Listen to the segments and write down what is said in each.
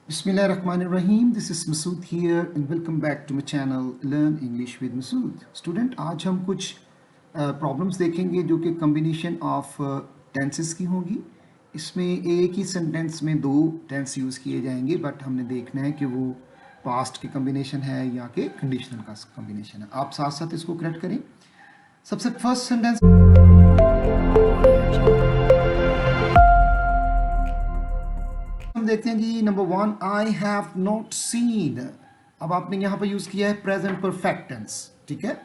Bismillahirrahmanirrahim. This is Masood here and welcome back to my channel Learn English with Masood. Student, आज हम कुछ problems देखेंगे जो कि कम्बिनेशन ऑफ टेंसेस की होंगी. इसमें एक ही सेंटेंस में दो टेंस यूज़ किए जाएंगे, बट हमने देखना है कि वो पास्ट के कम्बिनेशन है या कि कंडीशनल का कम्बिनेशन है. आप साथ साथ इसको करेक्ट करें. सबसे फर्स्ट सेंटेंस हम देखते हैं जी. Number 1, I have not seen. अब आपने यहाँ पर यूज किया है प्रेजेंट परफेक्ट टेंस. ठीक है,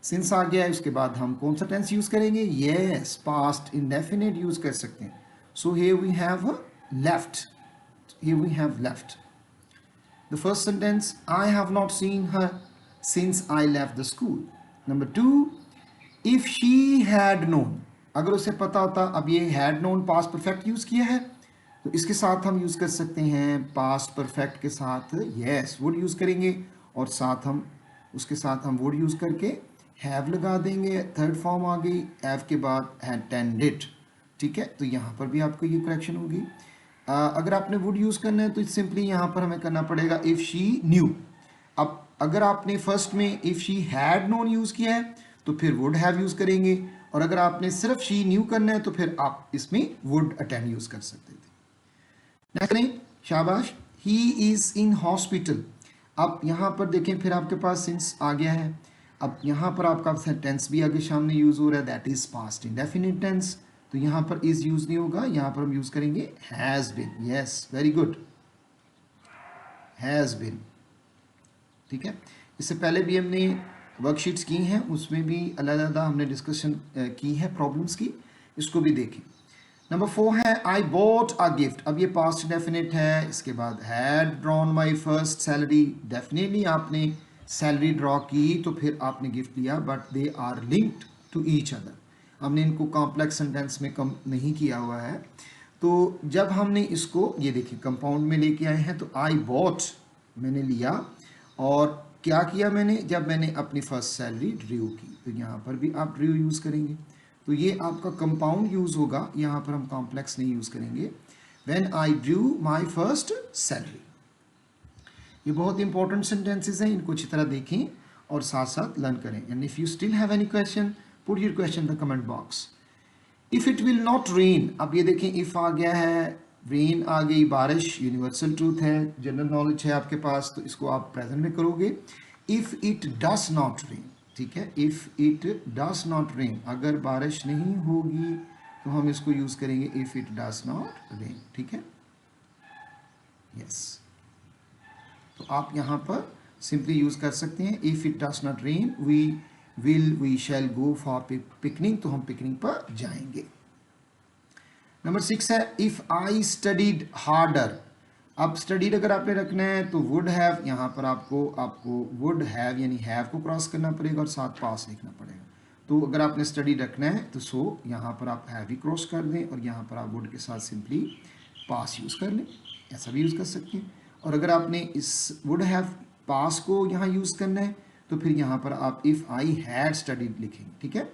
सिंस आ गया है. उसके बाद हम कौन सा टेंस यूज करेंगे? यस, पास्ट इंडेफिनिट यूज कर सकते हैं. So here we have left. Here we have left. The first sentence, I have not seen her since I left the school. Number 2, if she had known. अगर उसे पता होता. अब ये had known past perfect use किया है, तो इसके साथ हम यूज़ कर सकते हैं पास्ट परफेक्ट के साथ यस वुड यूज़ करेंगे, और साथ हम उसके साथ हम वुड यूज़ करके हैव लगा देंगे. थर्ड फॉर्म आ गई. हैव के बाद अटेंडेड. ठीक है, तो यहाँ पर भी आपको ये करेक्शन होगी. अगर आपने वुड यूज़ करना है तो सिंपली यहाँ पर हमें करना पड़ेगा इफ़ शी न्यू. अब अगर आपने फर्स्ट में if she had known use किया है तो फिर वुड हैव यूज़ करेंगे, और अगर आपने सिर्फ शी न्यू करना है तो फिर आप इसमें वुड अटेंड यूज़ कर सकते थे. नेक्स्ट, शाबाश. He is in hospital. अब यहाँ पर देखें, फिर आपके पास सिंस आ गया है. अब यहाँ पर आपका टेंस भी आगे सामने यूज हो रहा है, that is past indefinite tense. तो यहाँ पर इज यूज नहीं होगा, यहाँ पर हम यूज करेंगे has been. Yes, very good, has been. ठीक है, इससे पहले भी हमने वर्कशीट्स की हैं, उसमें भी अलग-अलग हमने डिस्कशन की है प्रॉब्लम्स की. इसको भी देखें. नंबर 4 है आई बॉट अ गिफ्ट. अब ये पास्ट डेफिनेट है. इसके बाद had drawn my first salary. Definitely आपने सैलरी ड्रॉ की तो फिर आपने गिफ्ट लिया, but they are linked to each other. हमने इनको कॉम्प्लेक्स सेंटेंस में कम नहीं किया हुआ है. तो जब हमने इसको ये देखिए कंपाउंड में लेके आए हैं, तो आई बॉट मैंने लिया, और क्या किया मैंने? जब मैंने अपनी फर्स्ट सैलरी ड्रू की, तो यहाँ पर भी आप ड्रू यूज़ करेंगे. तो ये आपका कंपाउंड यूज होगा, यहाँ पर हम कॉम्प्लेक्स नहीं यूज करेंगे. When I drew my first salary. ये बहुत इंपॉर्टेंट सेंटेंसेस हैं, इनको अच्छी तरह देखें और साथ साथ लर्न करें. And if you still have any question, put your question in the comment box. If it will not rain. अब ये देखें, इफ आ गया है, रेन आ गई, बारिश. यूनिवर्सल ट्रूथ है, जनरल नॉलेज है आपके पास, तो इसको आप प्रेजेंट में करोगे. If it does not rain. ठीक है, if it does not rain, अगर बारिश नहीं होगी तो हम इसको यूज करेंगे if it does not rain. ठीक है, यस. तो आप यहां पर सिंपली यूज कर सकते हैं if it does not rain we shall go for picnic. तो हम पिकनिक पर जाएंगे. नंबर 6 है इफ आई स्टडीड हार्डर. अब स्टडीड अगर आपने रखना है तो वुड हैव, यहाँ पर आपको वुड हैव यानी हैव को क्रॉस करना पड़ेगा और साथ पास लिखना पड़ेगा. तो अगर आपने स्टडी रखना है तो सो यहाँ पर आप हैव ही क्रॉस कर दें, और यहाँ पर आप वुड के साथ सिंपली पास यूज़ कर लें. ऐसा भी यूज़ कर सकते हैं. और अगर आपने इस वुड हैव पास को यहाँ यूज़ करना है तो फिर यहाँ पर आप इफ़ आई हैड स्टडीड लिखेंगे. ठीक है.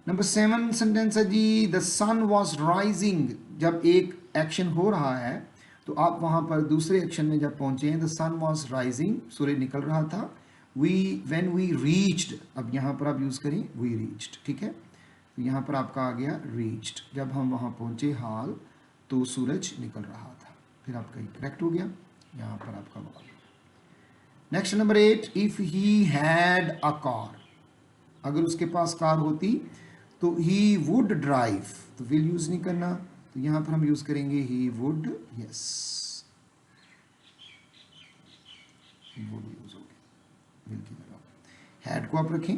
नंबर 7 सेंटेंस है जी, द सन वॉज राइजिंग. जब एक एक्शन हो रहा है तो आप वहाँ पर दूसरे एक्शन में जब पहुँचे हैं, द सन वॉज राइजिंग, सूर्य निकल रहा था. When we reached. अब यहाँ पर आप यूज़ करें वी रीच्ड. ठीक है, तो यहाँ पर आपका आ गया रीच्ड. जब हम वहाँ पहुँचे हाल, तो सूरज निकल रहा था. फिर आपका ये करेक्ट हो गया. यहाँ पर आपका next number 8, if he had a car. अगर उसके पास कार होती तो ही वुड ड्राइव. तो विल यूज़ नहीं करना, तो यहाँ पर हम यूज़ करेंगे he would. Yes, would use हो गया विल की जगह. हैड को आप रखें.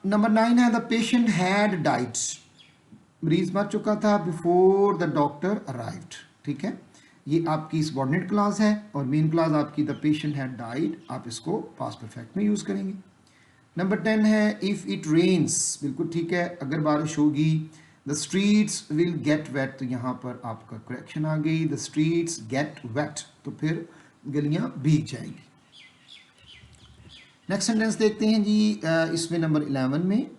नंबर 9 है द पेशेंट हैड डाइड. मरीज मर चुका था बिफोर द डॉक्टर अराइव्ड. ठीक है, ये आपकी सबऑर्डिनेट क्लास है, और मेन क्लास आपकी द पेशेंट हैड डाइड. आप इसको पास्ट परफेक्ट में यूज़ करेंगे. नंबर 10 है इफ़ इट रेन्स. बिल्कुल ठीक है, अगर बारिश होगी. The streets will get wet. तो यहाँ पर आपका करेक्शन आ गई, द स्ट्रीट्स गेट वेट, तो फिर गलियाँ भीग जाएंगी. नेक्स्ट सेंटेंस देखते हैं जी. इसमें नंबर 11 में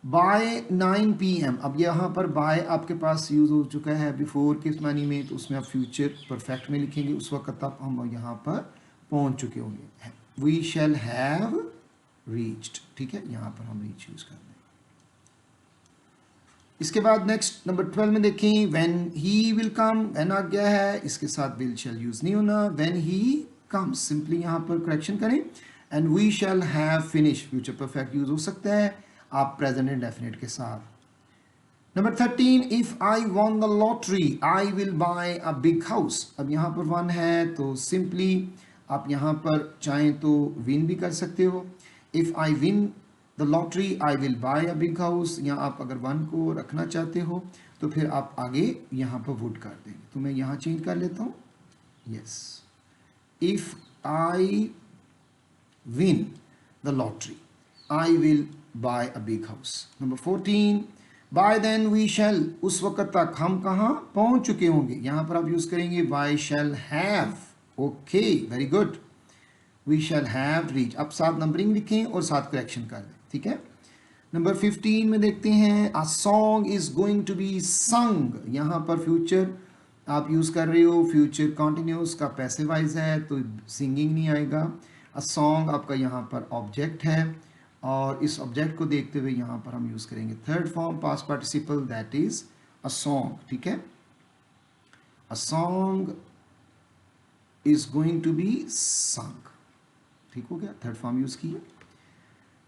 बाय 9 PM, अब यहाँ पर बाय आपके पास यूज़ हो चुका है बिफोर के मानी में, तो उसमें आप फ्यूचर परफेक्ट में लिखेंगे, उस वक्त आप हम यहाँ पर पहुँच चुके होंगे। वी शैल हैव रीच्ड, ठीक है, यहाँ पर हम रीच यूज़ कर दें। इसके बाद नेक्स्ट नंबर 12 में देखें, when he will come, when आ गया है, इसके साथ विल शैल यूज़ नहीं होना, व्हेन ही कम्स सिंपली यहाँ पर करेक्शन करें, and we shall have finish future perfect use हो सकता है आप प्रेजेंट इंडेफिनिट के साथ। Number 13, if I won the lottery I will buy a big house, अब यहाँ पर वन है तो सिंपली आप यहाँ पर चाहें तो विन भी कर सकते हो, if I win the lottery I will buy a big house, या आप अगर वन को रखना चाहते हो तो फिर आप आगे यहाँ पर वुड कर देंगे, तो मैं यहाँ चेंज कर लेता हूँ, yes, if I win the lottery I will buy a big house. Number 14, by then we shall, उस वक्त तक हम कहाँ पहुँच चुके होंगे, यहाँ पर आप यूज़ करेंगे by shall have, okay very good, we shall have reach, अब साथ नंबरिंग लिखें और साथ करेक्शन कर दें, ठीक है। नंबर 15 में देखते हैं, a song is going to be sung, यहाँ पर फ्यूचर आप यूज़ कर रहे हो, फ्यूचर कॉन्टिन्यूस का पैसिव वाइज है तो सिंगिंग नहीं आएगा। अ सॉन्ग आपका यहाँ पर ऑब्जेक्ट है और इस ऑब्जेक्ट को देखते हुए यहाँ पर हम यूज़ करेंगे third form past participle, that is a song, ठीक है। A song is going to be sung, ठीक हो गया, थर्ड फॉर्म यूज़ किया।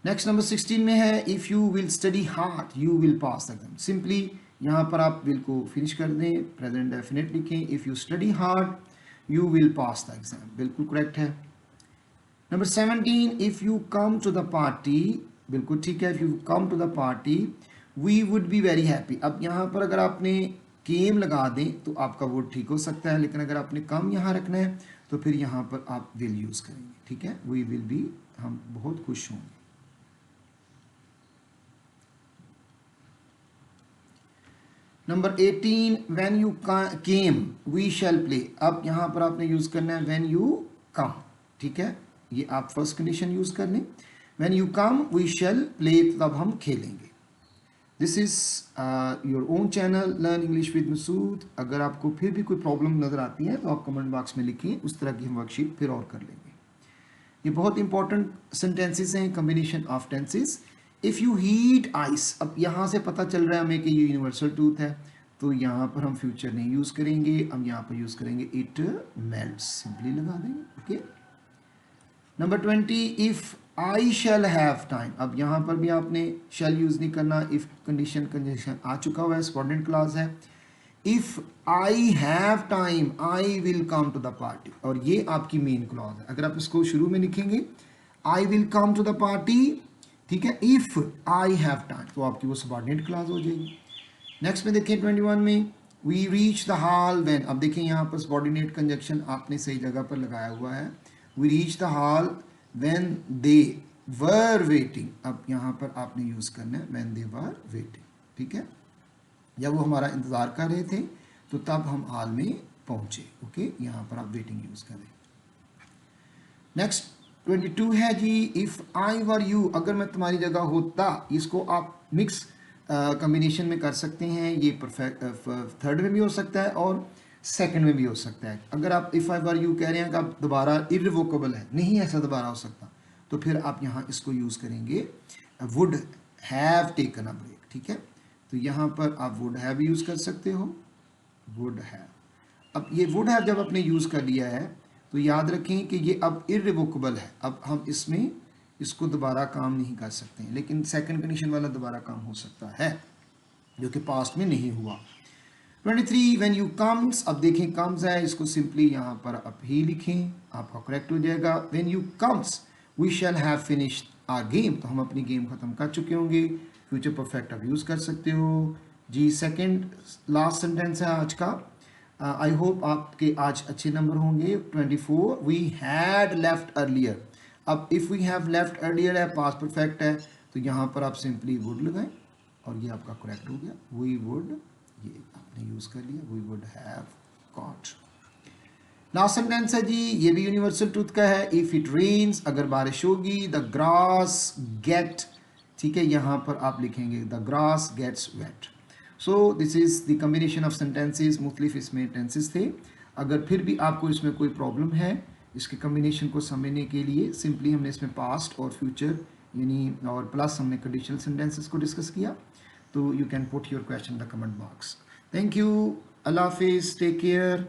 नेक्स्ट नंबर 16 में है, if you will study hard you will pass the exam, simply यहाँ पर आप विल को फिनिश कर दें, प्रेजेंट डेफिनेट लिखें, if you study hard you will pass the exam, बिल्कुल करेक्ट है। Number 17, if you come to the party, बिल्कुल ठीक है, if you come to the party we would be very happy, अब यहाँ पर अगर आपने केम लगा दें तो आपका वुड ठीक हो सकता है, लेकिन अगर आपने कम यहाँ रखना है तो फिर यहाँ पर आप विल यूज़ करेंगे, ठीक है, वी विल बी, हम बहुत खुश होंगे। Number 18, when you came we shall play, अब यहाँ पर आपने यूज़ करना है व्हेन यू कम, ठीक है, ये आप फर्स्ट कंडीशन यूज़ कर लें, when you come we shall play, तब हम खेलेंगे। This is your own channel learn English with Masood, अगर आपको फिर भी कोई प्रॉब्लम नज़र आती है तो आप कमेंट बॉक्स में लिखिए, उस तरह की हम वर्कशीट फिर और कर लेंगे। ये बहुत इंपॉर्टेंट सेंटेंसेस हैं, combination of tenses. If you heat ice, अब यहाँ से पता चल रहा है हमें कि ये यूनिवर्सल ट्रूथ है, तो यहाँ पर हम फ्यूचर नहीं यूज़ करेंगे, हम यहाँ पर यूज़ करेंगे इट मेल्ट्स, सिंपली लगा देंगे, okay. Number 20, if I shall have time, अब यहाँ पर भी आपने शैल यूज़ नहीं करना, इफ़ कंडीशन आ चुका हुआ है, सबऑर्डिनेट क्लॉज है। If I have time I will come to the party, और ये आपकी मेन क्लॉज है, अगर आप इसको शुरू में लिखेंगे I will come to the party, ठीक है, इफ़ आई हैव टाइम तो आपकी वो सबऑर्डिनेट क्लॉज हो जाएगी। नेक्स्ट में देखिए 21 में, we reach the hall when, अब देखिए यहाँ पर सबऑर्डिनेट कंजक्शन आपने सही जगह पर लगाया हुआ है, we reach the hall when they were waiting, अब यहाँ पर आपने यूज़ करना है व्हेन दे वर वेटिंग, ठीक है, जब वो हमारा इंतज़ार कर रहे थे तो तब हम हॉल में पहुँचे, ओके, यहाँ पर आप वेटिंग यूज़ करें। नेक्स्ट 22 है जी, इफ़ आई वर यू, अगर मैं तुम्हारी जगह होता, इसको आप मिक्स कम्बिनेशन में कर सकते हैं, ये परफेक्ट थर्ड में भी हो सकता है और सेकंड में भी हो सकता है। अगर आप इफ़ आई वर यू कह रहे हैं कि आप दोबारा इररिवोकेबल है, नहीं ऐसा दोबारा हो सकता, तो फिर आप यहाँ इसको यूज़ करेंगे would have taken a break, ठीक है, तो यहाँ पर आप वुड हैव यूज़ कर सकते हो, वुड हैव। अब ये वुड हैव जब आपने यूज़ कर लिया है तो याद रखें कि ये अब इररिवोकेबल है, अब हम इसमें इसको दोबारा काम नहीं कर सकते हैं, लेकिन सेकंड कंडीशन वाला दोबारा काम हो सकता है जो कि पास्ट में नहीं हुआ। 23, व्हेन यू कम्स, अब देखें कम्स है, इसको सिंपली यहाँ पर आप ही लिखें, आपका करेक्ट हो जाएगा। When you comes we shall have finished our game, तो हम अपनी गेम ख़त्म कर चुके होंगे, फ्यूचर परफेक्ट आप यूज़ कर सकते हो जी। सेकंड लास्ट सेंटेंस है आज का, आई होप आपके आज अच्छे नंबर होंगे। 24, वी हैड लेफ्ट अर्लियर, अब if we have left earlier है, पास्ट परफेक्ट है, तो यहाँ पर आप सिंपली वुड लगाएं और ये आपका करेक्ट हो गया, वी वुड, ये आपने यूज़ कर लिया, we would have got. Last sentence है जी, ये भी यूनिवर्सल ट्रूथ का है, इफ़ इट रेन्स, अगर बारिश होगी, द ग्रास गेट ठीक है, यहाँ पर आप लिखेंगे the grass gets wet. So this is the combination of sentences. मुख्तलिफ इसमें टेंसेस थे। अगर फिर भी आपको इसमें कोई प्रॉब्लम है इसके कम्बिनेशन को समझने के लिए, सिंपली हमने इसमें पास्ट और फ्यूचर यानी और प्लस हमने कंडीशनल सेंटेंसेस को डिस्कस किया। तो you can put your question in the comment box. Thank you, अल्लाह हाफिज़, टेक केयर।